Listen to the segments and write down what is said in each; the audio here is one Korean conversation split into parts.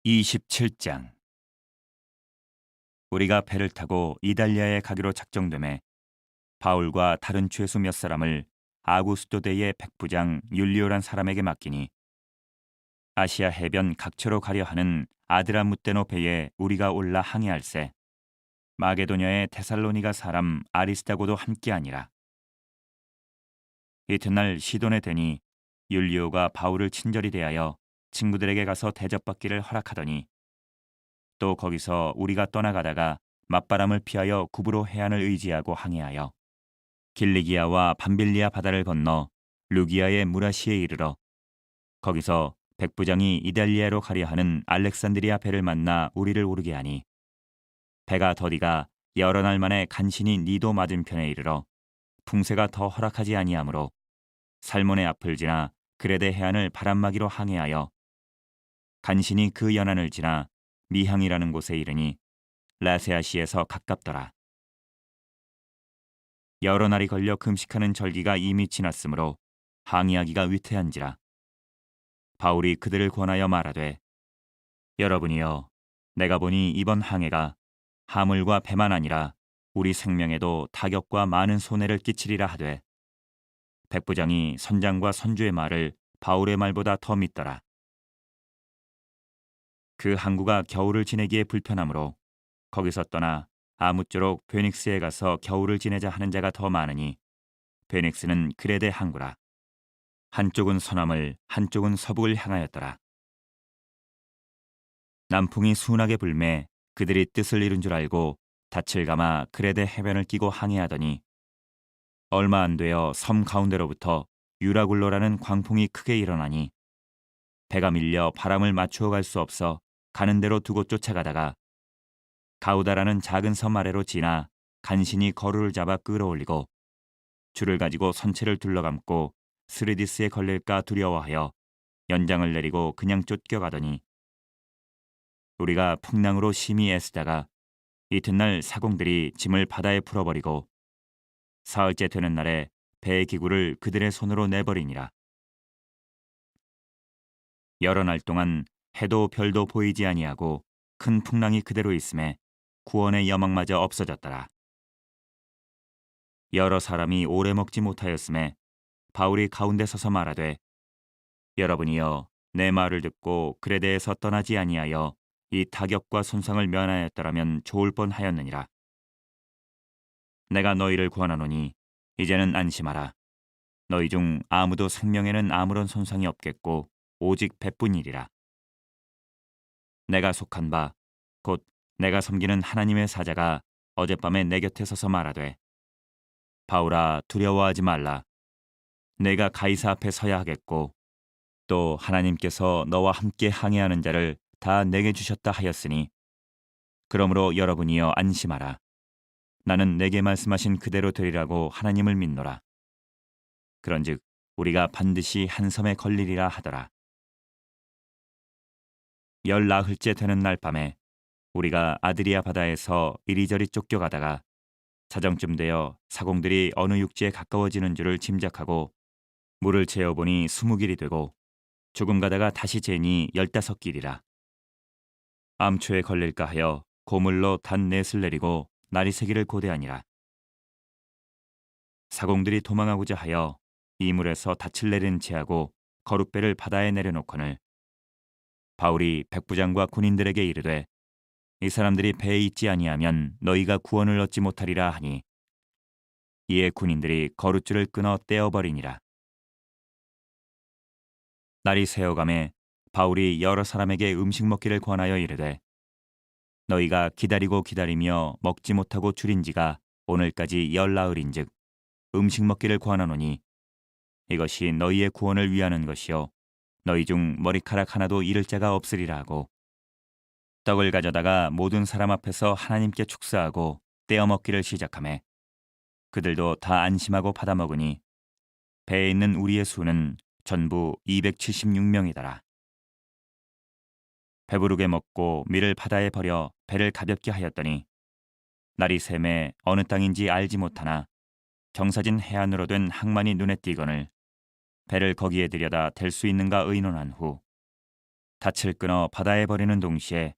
27장. 우리가 배를 타고 이달리아에 가기로 작정되매 바울과 다른 죄수 몇 사람을 아구스도 대의 백부장 율리오란 사람에게 맡기니, 아시아 해변 각처로 가려 하는 아드라무떼노 배에 우리가 올라 항해할세 마게도냐의 데살로니가 사람 아리스다고도 함께하니라. 이튿날 시돈에 되니 율리오가 바울을 친절히 대하여 친구들에게 가서 대접받기를 허락하더니, 또 거기서 우리가 떠나가다가 맞바람을 피하여 구브로 해안을 의지하고 항해하여 길리기아와 밤빌리아 바다를 건너 루기아의 무라시에 이르러 거기서 백부장이 이달리아로 가려 하는 알렉산드리아 배를 만나 우리를 오르게 하니, 배가 더디가 여러 날 만에 간신히 니도 맞은편에 이르러 풍세가 더 허락하지 아니하므로 살몬의 앞을 지나 그레데 해안을 바람막이로 항해하여 간신히 그 연안을 지나 미항이라는 곳에 이르니 라세아시에서 가깝더라. 여러 날이 걸려 금식하는 절기가 이미 지났으므로 항의하기가 위태한지라. 바울이 그들을 권하여 말하되, 여러분이여, 내가 보니 이번 항해가 하물과 배만 아니라 우리 생명에도 타격과 많은 손해를 끼치리라 하되, 백부장이 선장과 선주의 말을 바울의 말보다 더 믿더라. 그 항구가 겨울을 지내기에 불편하므로 거기서 떠나 아무쪼록 베닉스에 가서 겨울을 지내자 하는 자가 더 많으니, 베닉스는 그레데 항구라. 한쪽은 서남을 한쪽은 서북을 향하였더라. 남풍이 순하게 불매 그들이 뜻을 이룬 줄 알고 닻을 감아 그레데 해변을 끼고 항해하더니, 얼마 안 되어 섬 가운데로부터 유라굴로라는 광풍이 크게 일어나니 배가 밀려 바람을 맞추어 갈 수 없어 가는 대로 두고 쫓아가다가 가우다라는 작은 섬 아래로 지나 간신히 거루를 잡아 끌어올리고 줄을 가지고 선체를 둘러감고 스리디스에 걸릴까 두려워하여 연장을 내리고 그냥 쫓겨가더니, 우리가 풍랑으로 심히 애쓰다가 이튿날 사공들이 짐을 바다에 풀어버리고 사흘째 되는 날에 배의 기구를 그들의 손으로 내버리니라. 여러 날 동안 해도 별도 보이지 아니하고 큰 풍랑이 그대로 있음에 구원의 여망마저 없어졌더라. 여러 사람이 오래 먹지 못하였음에 바울이 가운데 서서 말하되, 여러분이여, 내 말을 듣고 그레데에서 떠나지 아니하여 이 타격과 손상을 면하였더라면 좋을 뻔하였느니라. 내가 너희를 권하노니 이제는 안심하라. 너희 중 아무도 생명에는 아무런 손상이 없겠고 오직 배뿐이리라. 내가 속한 바 곧 내가 섬기는 하나님의 사자가 어젯밤에 내 곁에 서서 말하되, 바울아, 두려워하지 말라. 내가 가이사 앞에 서야 하겠고 또 하나님께서 너와 함께 항해하는 자를 다 내게 주셨다 하였으니, 그러므로 여러분이여 안심하라. 나는 내게 말씀하신 그대로 되리라고 하나님을 믿노라. 그런즉 우리가 반드시 한 섬에 걸리리라 하더라. 열 나흘째 되는 날 밤에 우리가 아드리아 바다에서 이리저리 쫓겨가다가 자정쯤 되어 사공들이 어느 육지에 가까워지는 줄을 짐작하고 물을 재어보니 20길이 되고 조금 가다가 다시 재니 15길이라. 암초에 걸릴까 하여 고물로 단 넷을 내리고 날이 새기를 고대하니라. 사공들이 도망하고자 하여 이물에서 닻을 내린 채하고 거룻배를 바다에 내려놓거늘 바울이 백부장과 군인들에게 이르되, 이 사람들이 배에 있지 아니하면 너희가 구원을 얻지 못하리라 하니, 이에 군인들이 거룻줄을 끊어 떼어버리니라. 날이 새어가매 바울이 여러 사람에게 음식 먹기를 권하여 이르되, 너희가 기다리고 기다리며 먹지 못하고 줄인 지가 오늘까지 열 나흘인즉 음식 먹기를 권하노니, 이것이 너희의 구원을 위하는 것이요 너희 중 머리카락 하나도 잃을 자가 없으리라 하고, 떡을 가져다가 모든 사람 앞에서 하나님께 축사하고 떼어 먹기를 시작하매 그들도 다 안심하고 받아 먹으니 배에 있는 우리의 수는 전부 276명이더라. 배부르게 먹고 밀을 바다에 버려 배를 가볍게 하였더니 날이 새매 어느 땅인지 알지 못하나 경사진 해안으로 된 항만이 눈에 띄거늘 배를 거기에 들여다 댈 수 있는가 의논한 후 닻을 끊어 바다에 버리는 동시에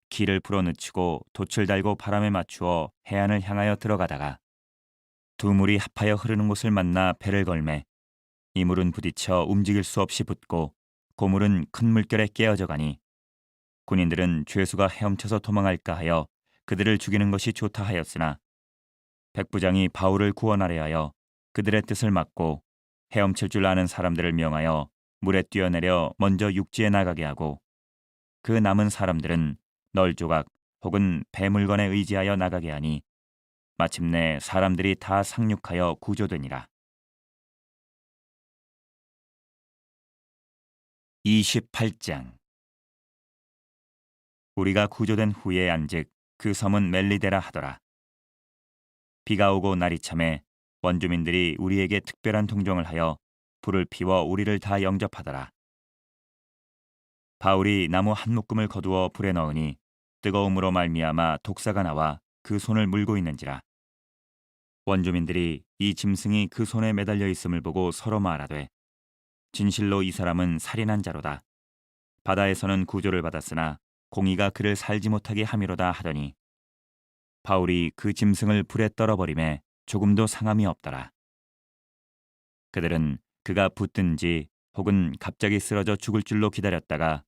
길을 풀어늦추고 돛을 달고 바람에 맞추어 해안을 향하여 들어가다가 두 물이 합하여 흐르는 곳을 만나 배를 걸매 이 물은 부딪혀 움직일 수 없이 붙고 고물은 큰 물결에 깨어져 가니 군인들은 죄수가 헤엄쳐서 도망할까 하여 그들을 죽이는 것이 좋다 하였으나 백부장이 바울을 구원하려 하여 그들의 뜻을 막고 헤엄칠 줄 아는 사람들을 명하여 물에 뛰어내려 먼저 육지에 나가게 하고 그 남은 사람들은 널조각 혹은 배물건에 의지하여 나가게 하니 마침내 사람들이 다 상륙하여 구조되니라. 28장. 우리가 구조된 후에 안즉 그 섬은 멜리데라 하더라. 비가 오고 날이 참에 원주민들이 우리에게 특별한 동정을 하여 불을 피워 우리를 다 영접하더라. 바울이 나무 한 묶음을 거두어 불에 넣으니 뜨거움으로 말미암아 독사가 나와 그 손을 물고 있는지라. 원주민들이 이 짐승이 그 손에 매달려 있음을 보고 서로 말하되 진실로 이 사람은 살인한 자로다. 바다에서는 구조를 받았으나 공의가 그를 살지 못하게 함이로다 하더니 바울이 그 짐승을 불에 떨어버림에 조금도 상함이 없더라. 그들은 그가 붙든지 혹은 갑자기 쓰러져 죽을 줄로 기다렸다가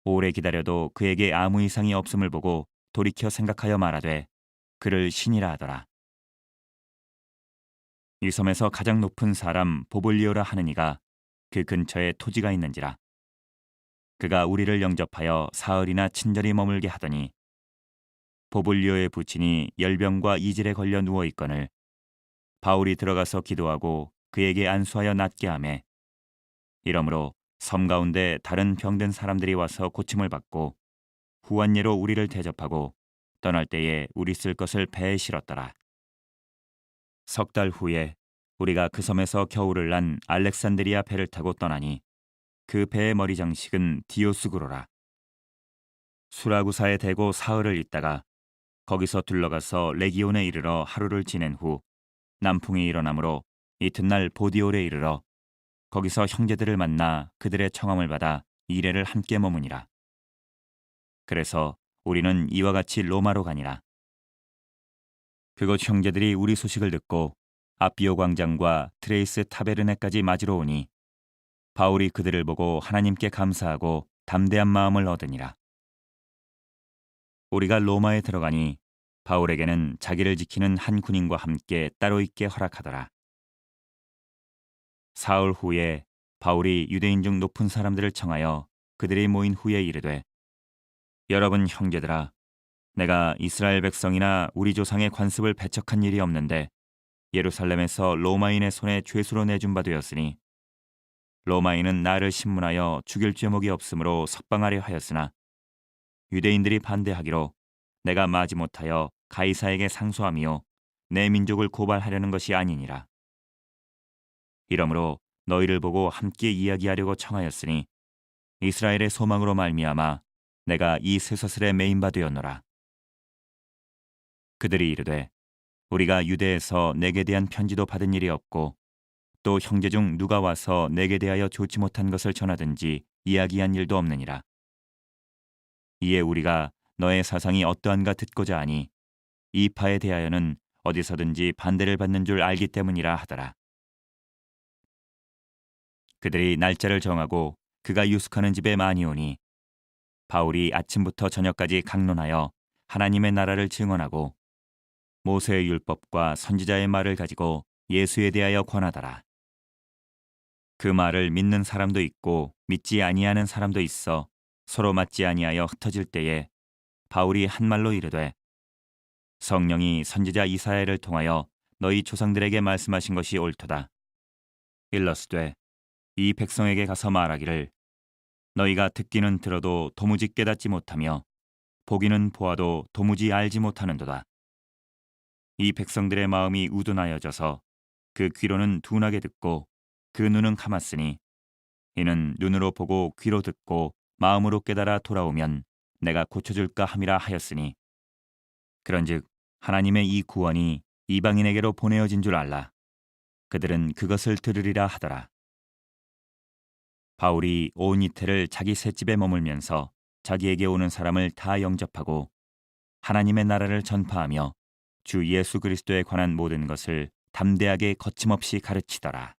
오래 기다려도 그에게 아무 이상이 없음을 보고 돌이켜 생각하여 말하되 그를 신이라 하더라. 이 섬에서 가장 높은 사람 보볼리오라 하는 이가 그 근처에 토지가 있는지라. 그가 우리를 영접하여 사흘이나 친절히 머물게 하더니 보볼리오의 부친이 열병과 이질에 걸려 누워 있거늘 바울이 들어가서 기도하고 그에게 안수하여 낫게 하매 이러므로 섬 가운데 다른 병든 사람들이 와서 고침을 받고 후한 예로 우리를 대접하고 떠날 때에 우리 쓸 것을 배에 실었더라. 석 달 후에 우리가 그 섬에서 겨울을 난 알렉산드리아 배를 타고 떠나니 그 배의 머리 장식은 디오스구로라. 수라구사에 대고 사흘을 있다가 거기서 둘러가서 레기온에 이르러 하루를 지낸 후 남풍이 일어나므로 이튿날 보디올에 이르러 거기서 형제들을 만나 그들의 청함을 받아 이레를 함께 머무니라. 그래서 우리는 이와 같이 로마로 가니라. 그곳 형제들이 우리 소식을 듣고 아비오 광장과 트레이스 타베르네까지 맞으러 오니 바울이 그들을 보고 하나님께 감사하고 담대한 마음을 얻으니라. 우리가 로마에 들어가니 바울에게는 자기를 지키는 한 군인과 함께 따로 있게 허락하더라. 사흘 후에 바울이 유대인 중 높은 사람들을 청하여 그들이 모인 후에 이르되 여러분 형제들아, 내가 이스라엘 백성이나 우리 조상의 관습을 배척한 일이 없는데 예루살렘에서 로마인의 손에 죄수로 내준 바 되었으니 로마인은 나를 신문하여 죽일 죄목이 없으므로 석방하려 하였으나 유대인들이 반대하기로 내가 마지못하여 가이사에게 상소함이요 내 민족을 고발하려는 것이 아니니라. 이러므로 너희를 보고 함께 이야기하려고 청하였으니 이스라엘의 소망으로 말미암아 내가 이 쇠사슬에 매인 바 되었노라. 그들이 이르되 우리가 유대에서 내게 대한 편지도 받은 일이 없고 또 형제 중 누가 와서 내게 대하여 좋지 못한 것을 전하든지 이야기한 일도 없느니라. 이에 우리가 너의 사상이 어떠한가 듣고자 하니 이 파에 대하여는 어디서든지 반대를 받는 줄 알기 때문이라 하더라. 그들이 날짜를 정하고 그가 유숙하는 집에 많이 오니 바울이 아침부터 저녁까지 강론하여 하나님의 나라를 증언하고 모세의 율법과 선지자의 말을 가지고 예수에 대하여 권하더라. 그 말을 믿는 사람도 있고 믿지 아니하는 사람도 있어 서로 맞지 아니하여 흩어질 때에 바울이 한 말로 이르되 성령이 선지자 이사야를 통하여 너희 조상들에게 말씀하신 것이 옳도다. 일러스되 이 백성에게 가서 말하기를 너희가 듣기는 들어도 도무지 깨닫지 못하며 보기는 보아도 도무지 알지 못하는도다. 이 백성들의 마음이 우둔하여져서 그 귀로는 둔하게 듣고 그 눈은 감았으니 이는 눈으로 보고 귀로 듣고 마음으로 깨달아 돌아오면 내가 고쳐줄까 함이라 하였으니 그런즉 하나님의 이 구원이 이방인에게로 보내어진 줄 알라. 그들은 그것을 들으리라 하더라. 바울이 온 이태를 자기 셋집에 머물면서 자기에게 오는 사람을 다 영접하고 하나님의 나라를 전파하며 주 예수 그리스도에 관한 모든 것을 담대하게 거침없이 가르치더라.